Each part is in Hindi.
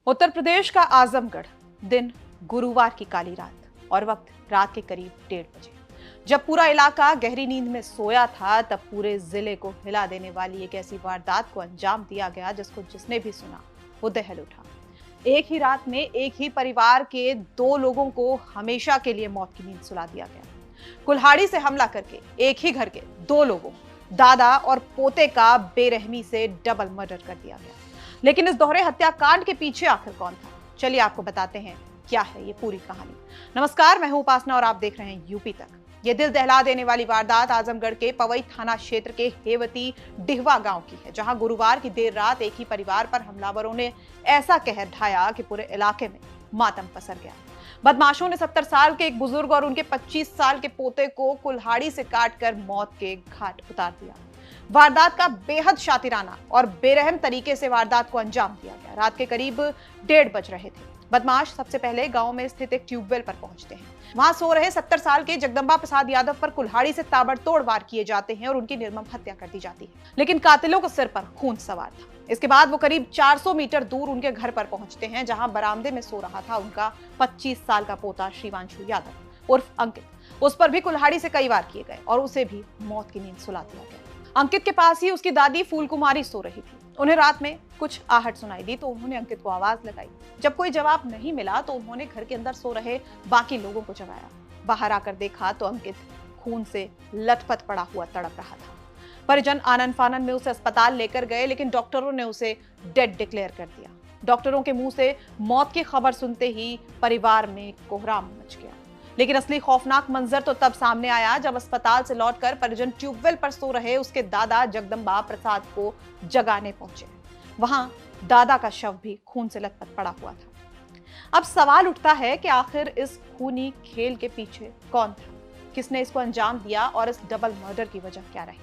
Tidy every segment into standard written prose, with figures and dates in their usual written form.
उत्तर प्रदेश का आजमगढ़, दिन गुरुवार की काली रात और वक्त रात के करीब 1:30 बजे। जब पूरा इलाका गहरी नींद में सोया था, तब पूरे जिले को हिला देने वाली एक ऐसी वारदात को अंजाम दिया गया जिसको जिसने भी सुना वो दहल उठा। एक ही रात में एक ही परिवार के 2 लोगों को हमेशा के लिए मौत की नींद सुला दिया गया। कुल्हाड़ी से हमला करके एक ही घर के 2 लोगों, दादा और पोते का बेरहमी से डबल मर्डर कर दिया गया। लेकिन इस दोहरे हत्याकांड के पीछे आखिर कौन था? चलिए आपको बताते हैं क्या है ये पूरी कहानी। नमस्कार, मैं हूं उपासना और आप देख रहे हैं यूपी तक। ये दिल दहला देने वाली वारदात आजमगढ़ के पवई थाना क्षेत्र के हेवती डिहवा गांव की है, जहां गुरुवार की देर रात एक ही परिवार पर हमलावरों ने ऐसा कहर ढाया कि पूरे इलाके में मातम पसर गया। बदमाशों ने 70 साल के एक बुजुर्ग और उनके 25 साल के पोते को कुल्हाड़ी से काटकर मौत के घाट उतार दिया। वारदात का बेहद शातिराना और बेरहम तरीके से वारदात को अंजाम दिया गया। रात के करीब 1:30 बज रहे थे। बदमाश सबसे पहले गांव में स्थित एक ट्यूबवेल पर पहुंचते हैं। वहां सो रहे 70 साल के जगदंबा प्रसाद यादव पर कुल्हाड़ी से ताबड़तोड़ वार किए जाते हैं और उनकी निर्मम हत्या कर दी जाती है। लेकिन कातिलों के सिर पर खून सवार था। इसके बाद वो करीब 400 मीटर दूर उनके घर पर पहुंचते हैं, जहां बरामदे में सो रहा था उनका 25 साल का पोता श्रीवांशु यादव उर्फ अंकित। उस पर भी कुल्हाड़ी से कई वार किए गए और उसे भी मौत की नींद सुला दिया गया। अंकित के पास ही उसकी दादी फूल कुमारी सो रही थी। उन्हें रात में कुछ आहट सुनाई दी तो उन्होंने अंकित को आवाज लगाई। जब कोई जवाब नहीं मिला तो उन्होंने घर के अंदर सो रहे बाकी लोगों को जगाया। बाहर आकर देखा तो अंकित खून से लथपथ पड़ा हुआ तड़प रहा था। परिजन आनन फानन में उसे अस्पताल लेकर गए, लेकिन डॉक्टरों ने उसे डेड डिक्लेयर कर दिया। डॉक्टरों के मुंह से मौत की खबर सुनते ही परिवार में कोहराम मच गया। लेकिन असली खौफनाक मंजर तो तब सामने आया जब अस्पताल से लौटकर परिजन ट्यूबवेल पर सो रहे उसके दादा जगदंबा प्रसाद को जगाने पहुंचे। वहां दादा का शव भी खून से लथपथ पड़ा हुआ था। अब सवाल उठता है कि आखिर इस खूनी खेल के पीछे कौन था, किसने इसको अंजाम दिया और इस डबल मर्डर की वजह क्या रही?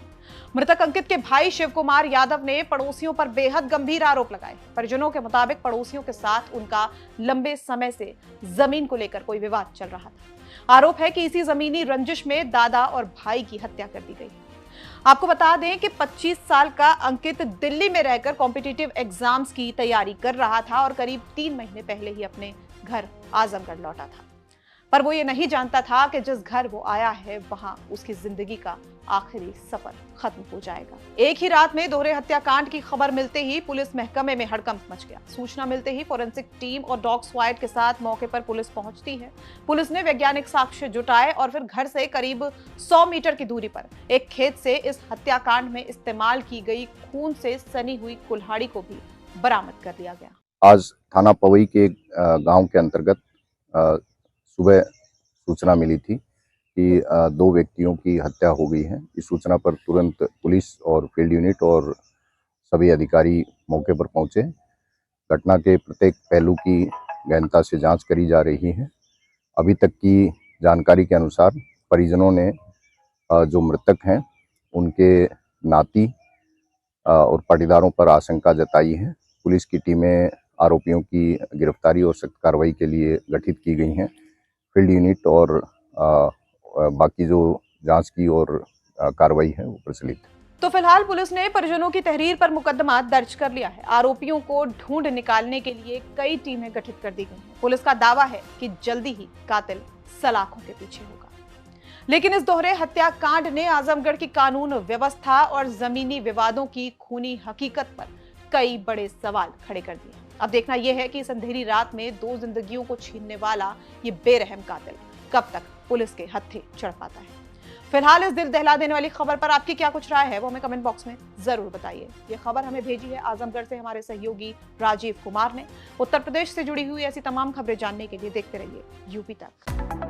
मृतक अंकित के भाई शिव कुमार यादव ने पड़ोसियों पर बेहद गंभीर आरोप लगाए। परिजनों के मुताबिक पड़ोसियों के साथ उनका लंबे समय से जमीन को लेकर कोई विवाद चल रहा था। आरोप है कि इसी जमीनी रंजिश में दादा और भाई की हत्या कर दी गई। आपको बता दें कि 25 साल का अंकित दिल्ली में रहकर कॉम्पिटिटिव एग्जाम्स की तैयारी कर रहा था और करीब 3 महीने पहले ही अपने घर आजमगढ़ लौटा था। पर वो ये नहीं जानता था कि जिस घर वो आया है वहां उसकी जिंदगी का आखिरी सफर खत्म हो जाएगा। एक ही रात में दोहरे हत्याकांड की खबर मिलते ही पुलिस महकमे में हड़कंप मच गया। सूचना मिलते ही फोरेंसिक टीम और डॉग स्क्वाड के साथ मौके पर पुलिस पहुंचती है। पुलिस ने वैज्ञानिक साक्ष्य जुटाए और फिर घर से करीब 100 मीटर की दूरी पर एक खेत से इस हत्याकांड में इस्तेमाल की गई खून से सनी हुई कुल्हाड़ी को भी बरामद कर लिया गया। आज थाना पवई के गांव के अंतर्गत सुबह सूचना मिली थी कि 2 व्यक्तियों की हत्या हो गई है। इस सूचना पर तुरंत पुलिस और फील्ड यूनिट और सभी अधिकारी मौके पर पहुंचे। घटना के प्रत्येक पहलू की गहनता से जांच करी जा रही है। अभी तक की जानकारी के अनुसार परिजनों ने जो मृतक हैं उनके नाती और पाटीदारों पर आशंका जताई है। पुलिस की टीमें आरोपियों की गिरफ्तारी और सख्त कार्रवाई के लिए गठित की गई हैं। फील्ड यूनिट और बाकी जो जांच की और कार्रवाई है वो प्रचलित है। तो फिलहाल पुलिस ने परिजनों की तहरीर पर मुकदमा दर्ज कर लिया है। आरोपियों को ढूंढ निकालने के लिए कई टीमें गठित कर दी गई हैं। पुलिस का दावा है कि जल्दी ही कातिल सलाखों के पीछे होगा। लेकिन इस दोहरे हत्याकांड ने आजमगढ़ की कानून व्यवस्था और जमीनी विवादों की खूनी हकीकत पर कई बड़े सवाल खड़े कर दिए। अब देखना यह है कि इस अंधेरी रात में 2 जिंदगियों को छीनने वाला ये बेरहम कातिल कब तक पुलिस के हत्थे चढ़ पाता है। फिलहाल इस दिल दहला देने वाली खबर पर आपकी क्या कुछ राय है वो हमें कमेंट बॉक्स में जरूर बताइए। ये खबर हमें भेजी है आजमगढ़ से हमारे सहयोगी राजीव कुमार ने। उत्तर प्रदेश से जुड़ी हुई ऐसी तमाम खबरें जानने के लिए देखते रहिए यूपी तक।